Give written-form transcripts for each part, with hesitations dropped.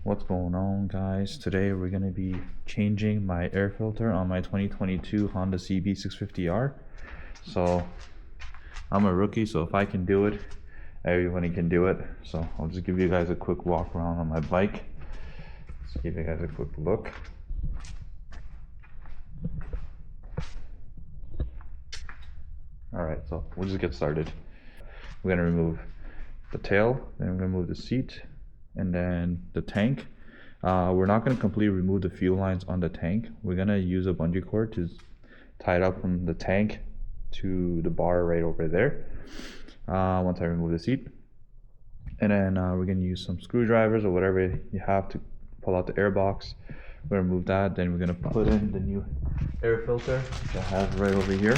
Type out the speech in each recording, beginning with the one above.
What's going on, guys? Today we're going to be changing my air filter on my 2022 Honda CB650R. So I'm a rookie, so if I can do it, everybody can do it. So I'll just give you guys a quick walk around on my bike. Let's give you guys a quick look. Alright, so we'll just get started. We're going to remove the tail, then we're going to remove the seat, and then the tank. We're not going to completely remove the fuel lines on the tank. We're going to use a bungee cord to tie it up from the tank to the bar right over there once I remove the seat. And then we're going to use some screwdrivers or whatever you have to pull out the air box. We're going to remove that. Then we're going to put in the new air filter, which I have right over here.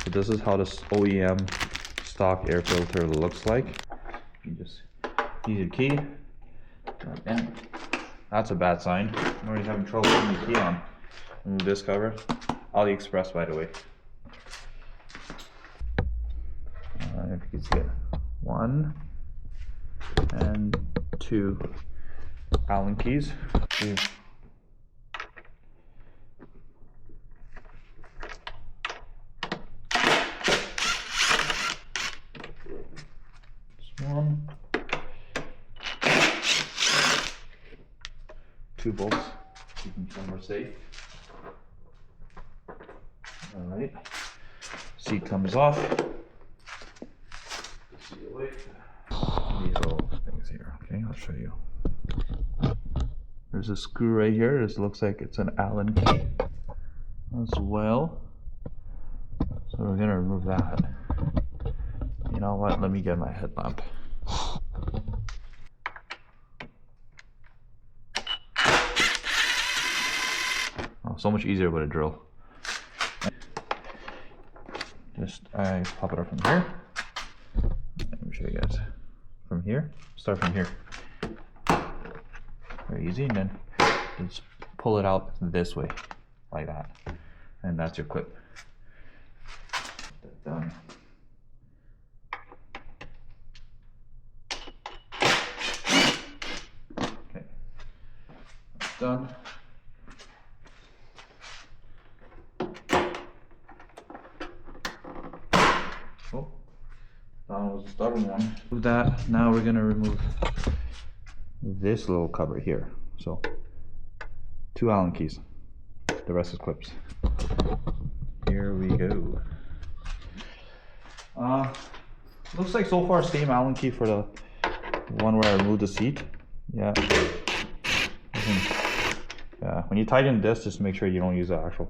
So this is how this OEM stock air filter looks like. You just use your key. And that's a bad sign. I'm already having trouble putting the key on. Remove this cover. AliExpress, by the way. If you can see it. 1 and 2 Allen keys. Just one. 2 bolts, keep them somewhere safe. Alright, seat comes off. See you later. These little things here, okay, I'll show you. There's a screw right here. This looks like it's an Allen key as well. So we're gonna remove that. You know what, let me get my headlamp. So much easier with a drill. Just I pop it up from here. Let me show you guys from here. Start from here. Very easy, and then just pull it out this way, like that, and that's your clip. That's done. Okay, that's done. Oh, that was the stubborn one. With that, now we're gonna remove this little cover here. So 2 Allen keys. The rest is clips. Here we go. Looks like so far same Allen key for the one where I removed the seat. Yeah. Yeah. When you tighten this, just make sure you don't use an actual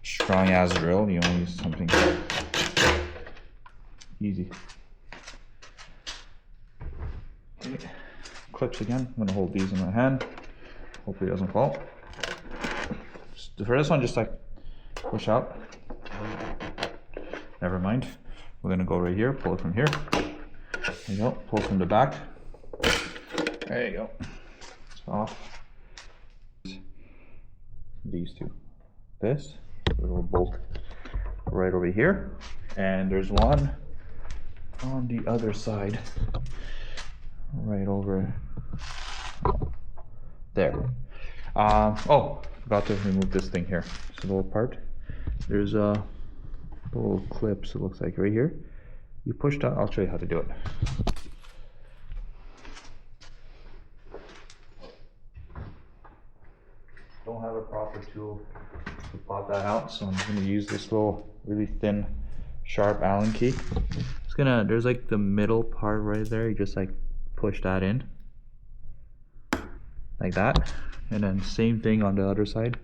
strong ass drill. You only use something easy. Okay. Clips again. I'm gonna hold these in my hand. Hopefully it doesn't fall. For this one, just like push out. Never mind. We're gonna go right here. Pull it from here. There you go. Pull from the back. There you go. It's off. These two. This little bolt right over here, and there's one on the other side, right over there. Oh, forgot to remove this thing here. This little part. There's a little clips. It looks like right here. You push that. I'll show you how to do it. Don't have a proper tool to pop that out, so I'm going to use this little really thin, sharp Allen key. It's gonna. There's like the middle part right there. You just like push that in, like that, and then same thing on the other side.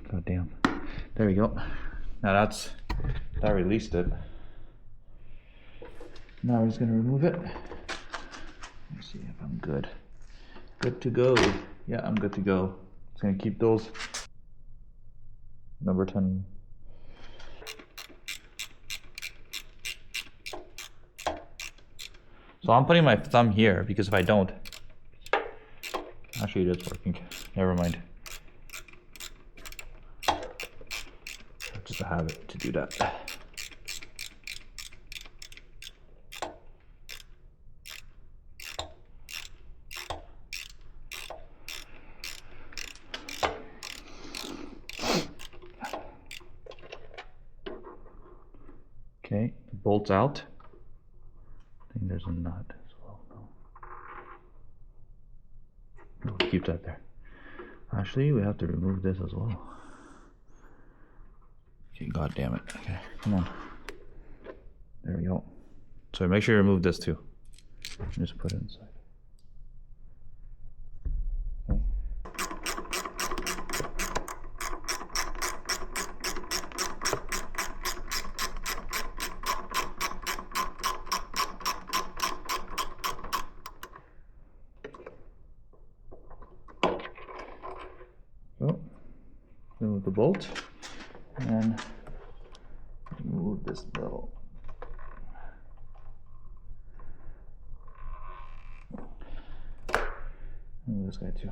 God damn. There we go. Now that released it. Now we're just gonna remove it. Let's see if I'm good. Good to go. Yeah, I'm good to go. Just gonna keep those. Number 10. So I'm putting my thumb here because if I don't, actually it is working. Never mind. Just a habit to do that. Okay, bolts out. I think there's a nut as well. No. We'll keep that there. Actually, we have to remove this as well. Okay, god damn it. Okay, come on. There we go. So make sure you remove this too. Just put it inside. Okay. So, remove the bolt and remove this little. This guy too.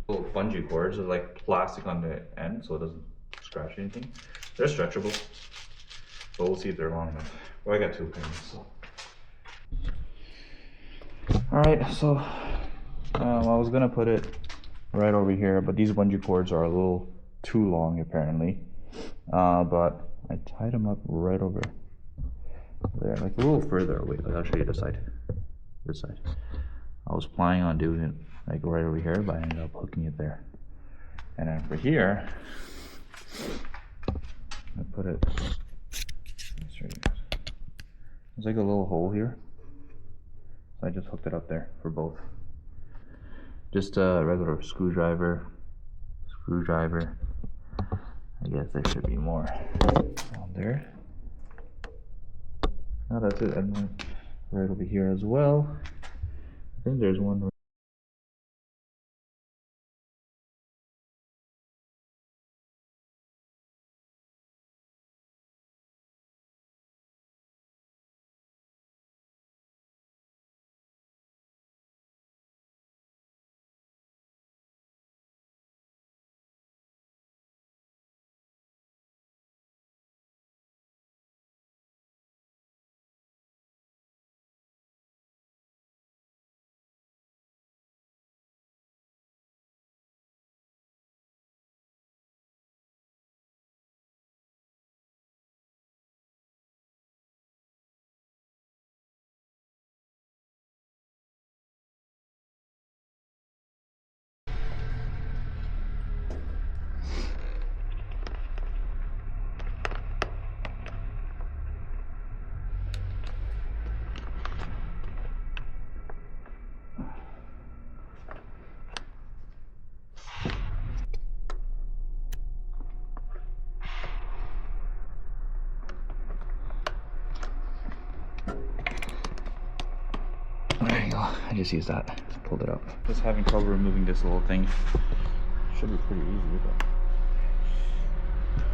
Little bungee cords are like plastic on the end, so it doesn't scratch anything. They're stretchable, but we'll see if they're long enough. Well, I got 2 pins. So. All right, so I was gonna put it right over here, but these bungee cords are a little too long apparently. But I tied them up right over there, like a little further away. I'll show you this side. This side. I was planning on doing it like right over here, but I ended up hooking it there. And then for here, I put it. There's like a little hole here, so I just hooked it up there for both. Just a regular screwdriver. I guess there should be more on there. Now that's it. And then right over here as well. I think there's one. There you go. I just used that. Pulled it up. Just having trouble removing this little thing. Should be pretty easy,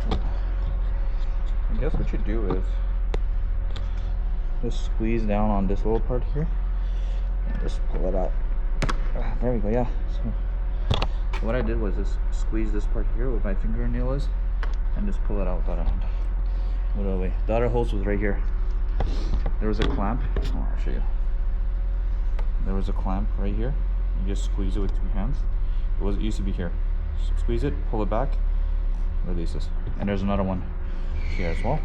but I guess what you do is just squeeze down on this little part here and just pull it out. There we go. Yeah. So what I did was just squeeze this part here with my fingernail is and just pull it out without a hand. Wait. The other hose was right here. There was a clamp. Oh, I'll show you. There was a clamp right here. You just squeeze it with 2 hands. It used to be here. So squeeze it, pull it back, release this. And there's another one here as well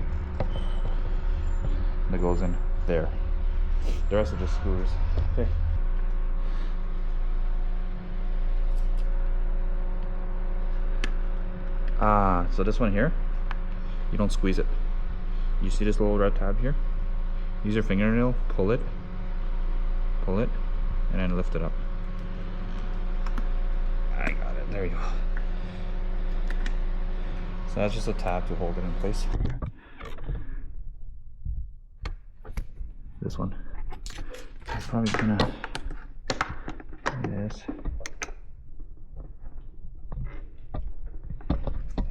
that goes in there. The rest of the screws. Okay. So this one here, you don't squeeze it. You see this little red tab here? Use your fingernail, pull it, and then lift it up. I got it. There you go. So that's just a tab to hold it in place. This one. I'm probably gonna do this.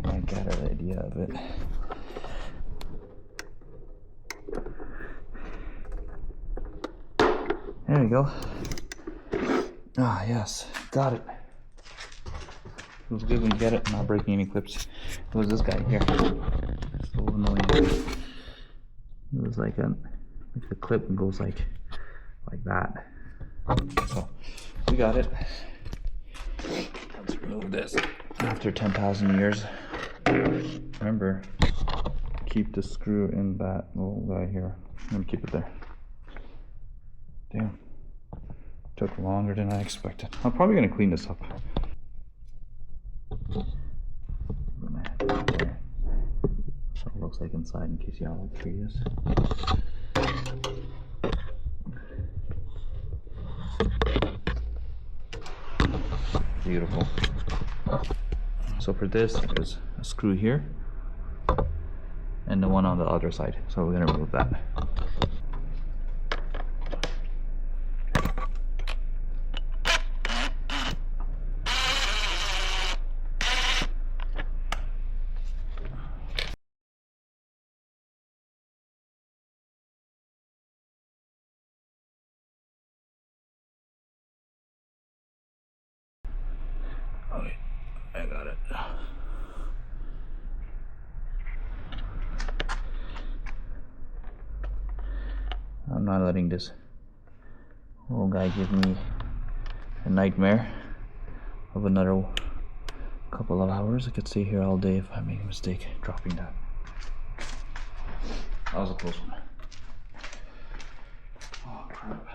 I got an idea of it. There we go. Ah, yes, got it. It was good when you get it, not breaking any clips. It was this guy here. So annoying. It was like the clip goes like that. So we got it. Let's remove this after 10,000 years. Remember, keep the screw in that little guy here. Let me keep it there. Damn. Took longer than I expected. I'm probably gonna clean this up. So it looks like inside in case y'all like curious. Beautiful. So for this, there's a screw here and the one on the other side. So we're gonna remove that. Okay, I got it. I'm not letting this little guy give me a nightmare of another couple of hours. I could stay here all day if I make a mistake dropping that. That was a close one. Oh crap.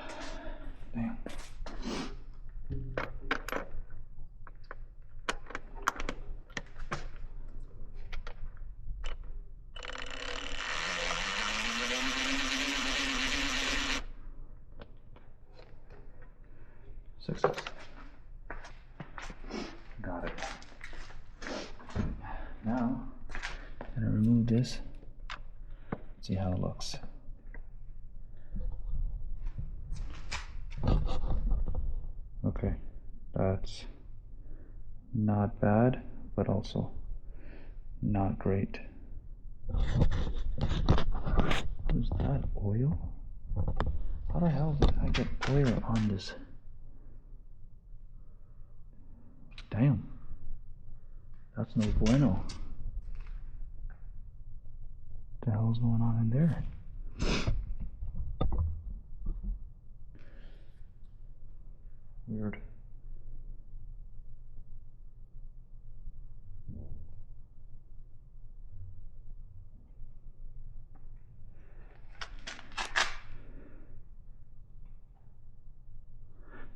Damn. Success. Got it. Now, I'm gonna remove this. See how it looks. Okay, that's not bad, but also not great. Is that oil? How the hell did I get oil on this? Damn, that's no bueno. What the hell's going on in there? Weird.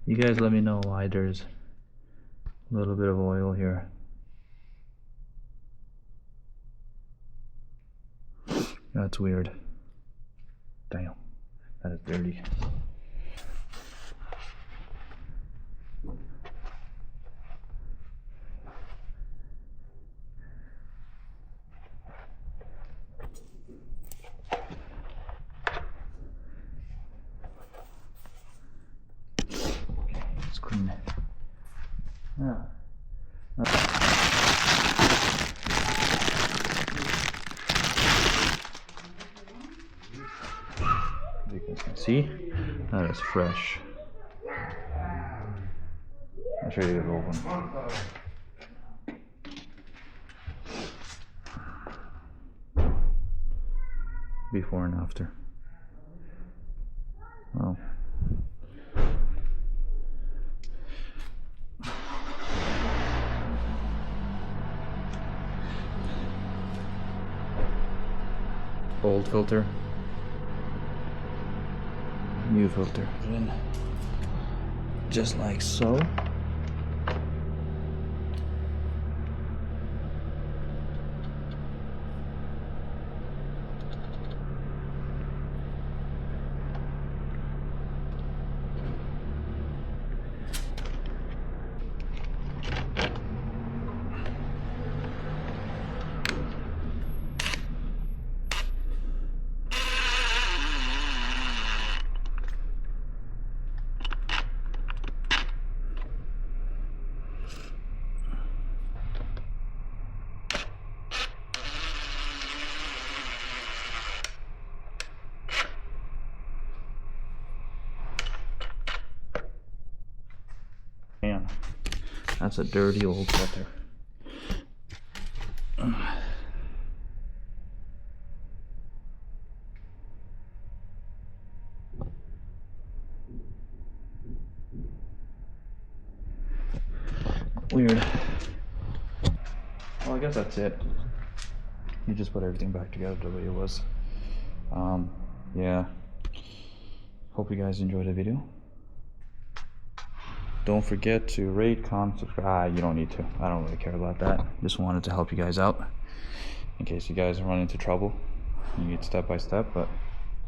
You guys let me know why there's a little bit of oil here. That's weird. Damn, that is dirty. Okay, let's clean it. You guys can see that is fresh. I'll show you the old one. Before and after. Well, old filter, new filter, just like so. Man, that's a dirty old filter. Weird. Well, I guess that's it. you just put everything back together the way it was. Yeah, hope you guys enjoyed the video. Don't forget to rate, comment, subscribe. You don't need to, I don't really care about that. Just wanted to help you guys out in case you guys run into trouble. You need step by step, but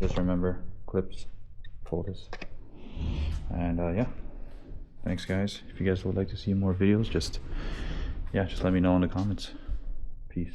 just remember clips, folders, and yeah, thanks guys. If you guys would like to see more videos, just let me know in the comments. Peace.